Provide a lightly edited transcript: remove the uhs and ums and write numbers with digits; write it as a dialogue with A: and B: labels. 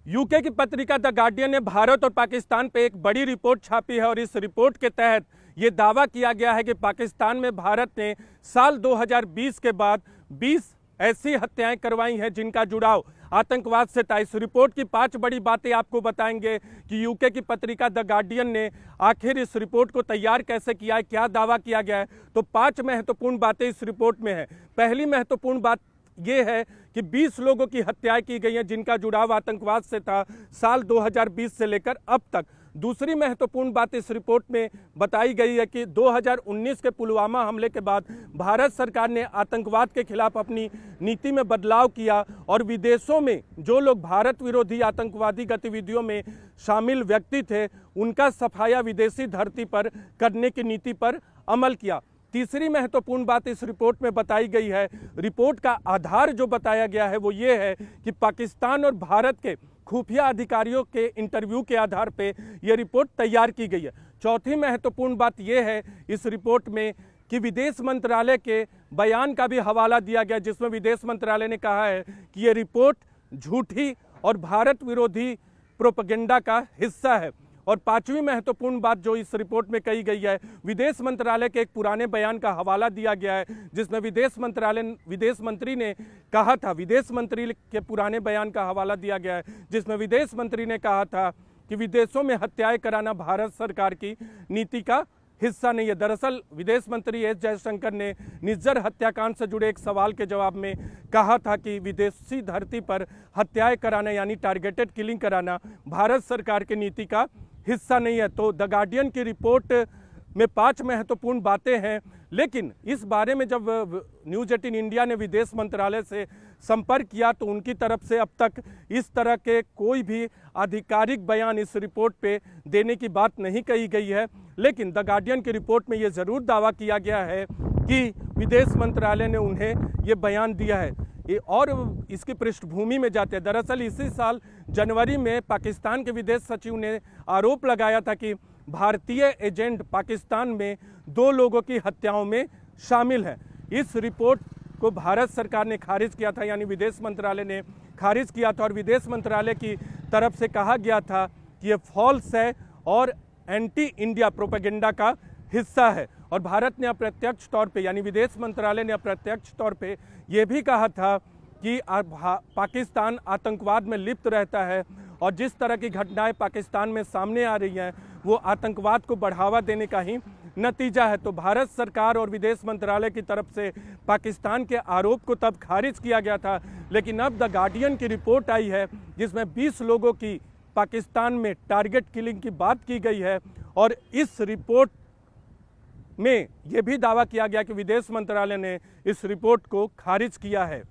A: UK की पत्रिका the guardian ने भारत और पाकिस्तान पे एक बड़ी रिपोर्ट छापी है और इस रिपोर्ट के तहत ये दावा किया गया है कि पाकिस्तान में भारत ने साल 2020 के बाद 20 ऐसी हत्याएं करवाई हैं जिनका जुड़ाव आतंकवाद से था। इस रिपोर्ट की 5 बड़ी बातें आपको बताएंगे कि यूके की पत्रिका द गार्डियन ने आखिर इस रिपोर्ट को तैयार कैसे किया है, क्या दावा किया गया है। तो 5 महत्वपूर्ण बातें इस रिपोर्ट में है। पहली महत्वपूर्ण बात ये है कि 20 लोगों की हत्याएं की गई हैं जिनका जुड़ाव आतंकवाद से था साल 2020 से लेकर अब तक। दूसरी महत्वपूर्ण बात इस रिपोर्ट में बताई गई है कि 2019 के पुलवामा हमले के बाद भारत सरकार ने आतंकवाद के खिलाफ अपनी नीति में बदलाव किया और विदेशों में जो लोग भारत विरोधी आतंकवादी गतिविधियों में शामिल व्यक्ति थे उनका सफाया विदेशी धरती पर करने की नीति पर अमल किया। तीसरी महत्वपूर्ण बात इस रिपोर्ट में बताई गई है, रिपोर्ट का आधार जो बताया गया है वो ये है कि पाकिस्तान और भारत के खुफिया अधिकारियों के इंटरव्यू के आधार पे ये रिपोर्ट तैयार की गई है। चौथी महत्वपूर्ण बात यह है इस रिपोर्ट में कि विदेश मंत्रालय के बयान का भी हवाला दिया गया जिसमें विदेश मंत्रालय ने कहा है कि ये रिपोर्ट झूठी और भारत विरोधी प्रोपेगेंडा का हिस्सा है। और पांचवी महत्वपूर्ण बात जो इस रिपोर्ट में कही गई है, विदेश मंत्रालय के एक पुराने बयान का हवाला दिया गया है जिसमें विदेश मंत्री ने कहा था, विदेश मंत्री के पुराने बयान का हवाला दिया गया है जिसमें विदेश मंत्री ने कहा था कि विदेशों में हत्याएं कराना भारत सरकार की नीति का हिस्सा नहीं है। दरअसल विदेश मंत्री एस जयशंकर ने निज्जर हत्याकांड से जुड़े एक सवाल के जवाब में कहा था कि विदेशी धरती पर हत्याएं कराना यानी टारगेटेड किलिंग कराना भारत सरकार की नीति का हिस्सा नहीं है। तो द गार्डियन की रिपोर्ट में 5 महत्वपूर्ण बातें हैं, लेकिन इस बारे में जब न्यूज़ 18 इंडिया ने विदेश मंत्रालय से संपर्क किया तो उनकी तरफ से अब तक इस तरह के कोई भी आधिकारिक बयान इस रिपोर्ट पे देने की बात नहीं कही गई है। लेकिन द गार्डियन की रिपोर्ट में ये ज़रूर दावा किया गया है कि विदेश मंत्रालय ने उन्हें ये बयान दिया है। और इसकी पृष्ठभूमि में जाते हैं, दरअसल इसी साल जनवरी में पाकिस्तान के विदेश सचिव ने आरोप लगाया था कि भारतीय एजेंट पाकिस्तान में 2 लोगों की हत्याओं में शामिल है। इस रिपोर्ट को भारत सरकार ने खारिज किया था, यानी विदेश मंत्रालय ने खारिज किया था और विदेश मंत्रालय की तरफ से कहा गया था कि ये फॉल्स है और एंटी इंडिया प्रोपेगेंडा का हिस्सा है। और भारत ने अप्रत्यक्ष तौर पे यानी विदेश मंत्रालय ने अप्रत्यक्ष तौर पे ये भी कहा था कि पाकिस्तान आतंकवाद में लिप्त रहता है और जिस तरह की घटनाएं पाकिस्तान में सामने आ रही हैं वो आतंकवाद को बढ़ावा देने का ही नतीजा है। तो भारत सरकार और विदेश मंत्रालय की तरफ से पाकिस्तान के आरोप को तब खारिज किया गया था, लेकिन अब द गार्डियन की रिपोर्ट आई है जिसमें 20 लोगों की पाकिस्तान में टारगेट किलिंग की बात की गई है और इस रिपोर्ट में यह भी दावा किया गया कि विदेश मंत्रालय ने इस रिपोर्ट को खारिज किया है।